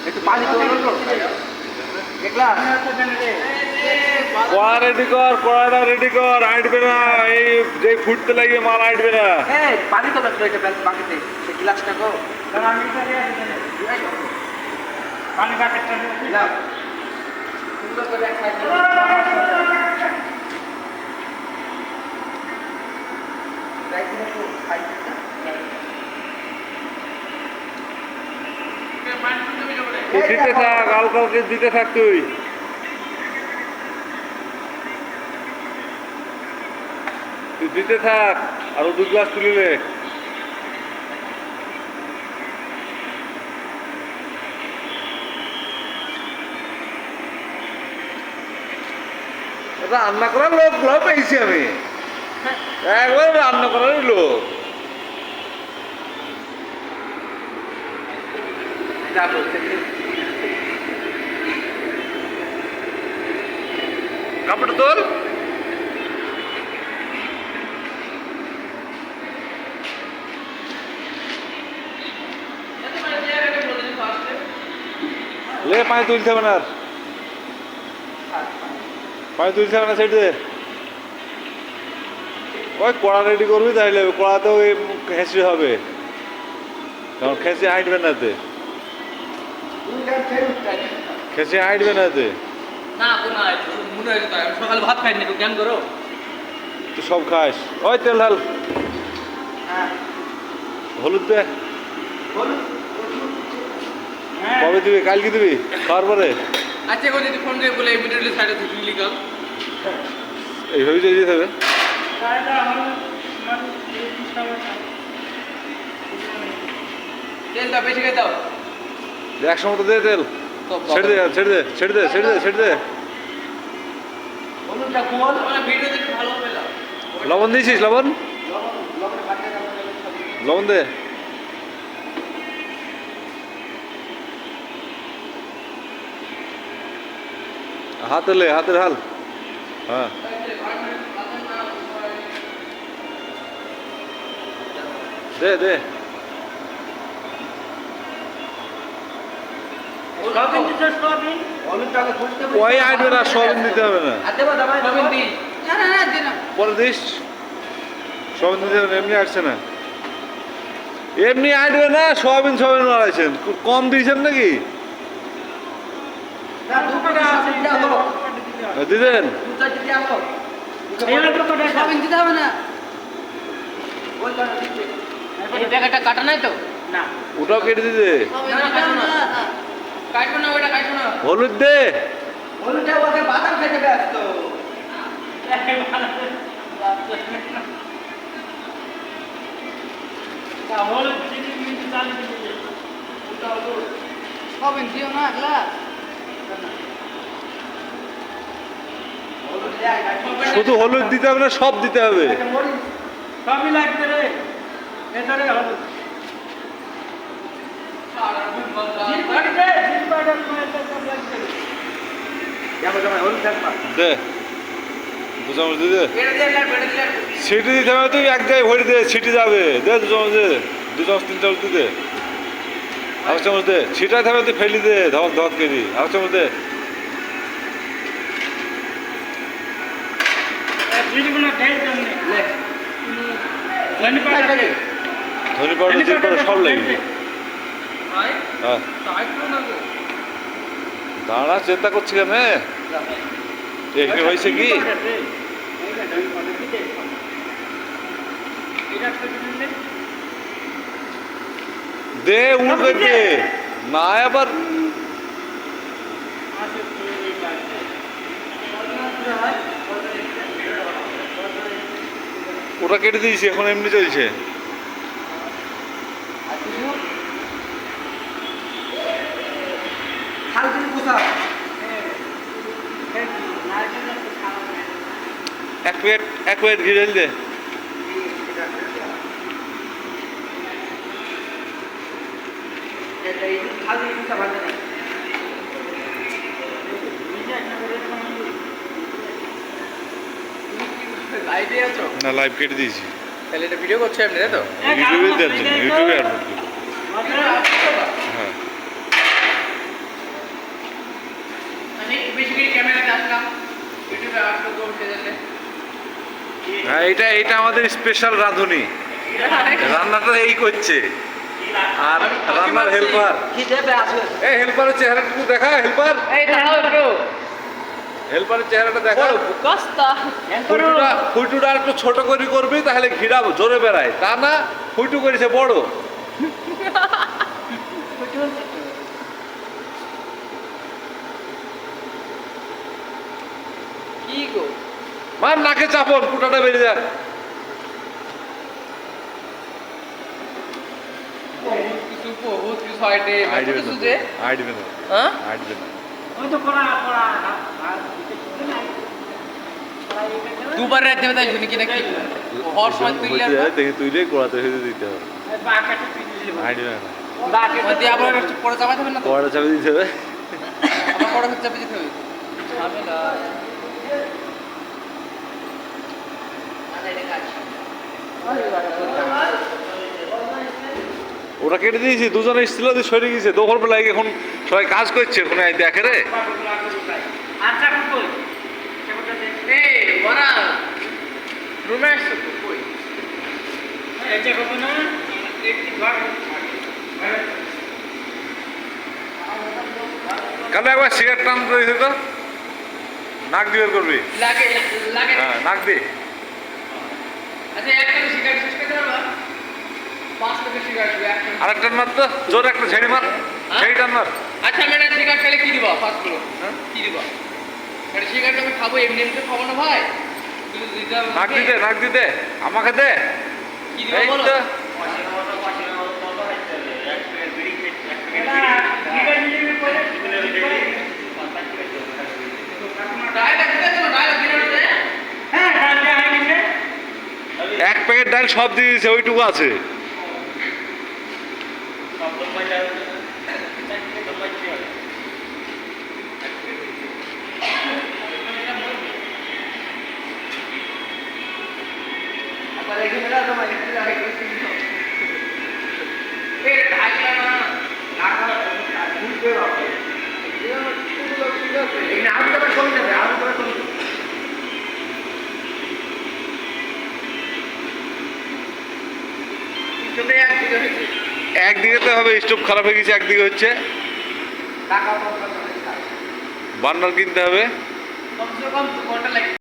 একটু পানি তো দেখলা কড়া রেডি কর, কড়াটা রেডি কর, আইটবে না এই যে ফুটতে লাগিয়ে মাল আইটবে না। পানি তো লাগলো এটা বাকিতে সেই গ্লাসটা গো পানি বাকেটটা দিলাম সুন্দর করে খাই দিতে থাক, আলকালকে দিতে থাক তুই। তুই দিতে থাক, আরো 2 গ্লাস তুলিলে। রান্না করার লোক পেয়েছি আমি, একবার রান্না করারই লোক। কাপড় তোল। লে পানি তুলতে হবে না, আর পানি তুলতে হবে না, সাইড দে। ওই কড়া রেডি করবি তাইলে কড়াতে ওই খেঁচি হবে, কারণ খেঁচি হাঁটবে না তে, খেঁচি হাঁটবে না তে। না কোনো মনে হয় সকালে ভাত খাইনি তো জ্ঞান করো তুই সব খাস। ওই তেল ঢাল, হলুদ দে। কবে দিবি? কালকে দিবি খাওয়ার পরে? আচ্ছা কোন যদি ফোন করে বলে ইমিডিয়েটলি সাইডে থেকে লিগাল এইভাবে দিয়ে দিতে হবে। তেলটা বেশি করে দাও, 100 মতো দে তেল। ছেড়ে দে, ছেড়ে দে, ছেড়ে দে, ছেড়ে দে, ছেড়ে দে। হলুদটা কোন মানে ভিডিও দেখতে ভালো হবে না। লবণ দিয়েছিস? লবণ লবণ দে। হাতে লে, হাতের হাল। হ্যাঁ দে দে। ওই আইটবে না, সবিন দিতে হবে না, পরে দিস। সবিন দিতে হবে না, এমনি আসছে না, এমনি আইটবে না। সবিন সবিন মারাইছেন, কম দিয়েছেন নাকি? দিতেন কাটা নাই তো না, ওটাও কেটে দিতে। কাটবো না ওটা কাটবো না। হলুদ দে। হলুদটা ওকে বাদাম খেতে ব্যস্ত। শুধু হলুদ দিতে হবে না, সব দিতে হবে। সবই লাগবে রে, এটারে হলুদ দে 2 চামচ দিয়ে দে। সিটি দিতে হবে, তুই এক জায়গায় ভরে দে, সিটি যাবে। দে 2 চামচ দে, 2 চামচ 3 চামচ দিয়ে দে। আর চামচ দে, ছিটাই থাকবে তুই ফেলি দে, ধমক ধমক কেজি। আর চামচ দে। ধনি পাউডার জিরে পাউডার সব লাগবে। হ্যাঁ দাঁড়া, চিন্তা করছি কেন? এখানে হয়েছে কি দে, উঠবে দে না আবার। ওটা কেটে দিয়েছি, এখন এমনি চলছে। এক প্লেট ঘি ঢেল দে। না লাইভ কেটে দিয়েছি। তাহলে এটা ভিডিও করছো এমনি তাই তো? ইউটিউবে দেওয়ার জন্য, ইউটিউবে আপলোড করবো। হ্যাঁ হ্যাঁ, এটা আমাদের স্পেশাল রাঁধুনি, রান্নাটা এই করছে। আর রান্নার হেল্পার, এই হেল্পারের চেহারাটুকু দেখা, হেল্পারের চেহারাটা দেখা। ফুটুটা একটু ছোট করে করবি, তাহলে ঘিরা জোরে বেড়ায়, তা না ফুটু করেছে বড়। কি গো মার নাকে চাপন, ফুটাটা বেরিয়ে যাক। বহুত কিছু আইটে এত কিছু যে আইডবে না, হ্যাঁ আইডবে না। দুবার রাত দেবে তাই শুনি কি নাকি হওয়ার সময় তুইলে দেখি তুইলে গোড়াতে হইতে দিতে হবে, আইডবে না। মধ্যে আবার পরে চাপাতে হবে না তো গোড়াটা চাপে দিতে হবে। আবার পরে চাপে দিতে হবে ঝামেলা। ওরা কেটে দিয়েছি, দুজনে এসেছিল, সরে গেছে দোকান বেলায়, এখন সবাই কাজ করছে, ওখানে দেখে রে। এই বড়া রুমে আসছো তো কই কালে একবার সিগারেট টান দিয়েছে তো, নাক দিয়ে বের করবি। লাগে লাগে হ্যাঁ, নাক দিয়ে। আচ্ছা একটা সিগারেট শেষ করতে পারবা 5 টাকা সিগারেট একটা আর একটা মার তো, জোর একটা ঝেড়ি মার, ঝেড়ি টান মার। আচ্ছা আমি একটা সিগারেট খেলে কি দিবা ফার্স্ট গুলো হ্যাঁ কি দিবা একটা সিগারেট আমি খাবো এমনি এমনি খাবো না ভাই তুমি দিতে হবে নাক দিতে, নাক দিতে আমাকে দে। কি দিবা এই বলো তো। ডায়লগ দিতে তো ডায়লগ দিতে এক প্যাকেট ডাল সব দিয়ে দিয়েছে, ওইটুকু আছে। আবার এখানে না তোমার একটু আগে এই ডায়লগ না লাগা বুঝতে হবে এই না আমি তো কম যাবে আমি তো কম চলে একদিকে হচ্ছে একদিকে তো হবে, স্টোভ খারাপ হয়ে গেছে, একদিকে হচ্ছে, টাকা বার্নার কিনতে হবে। কমসে কম 2 ঘন্টা লাগে।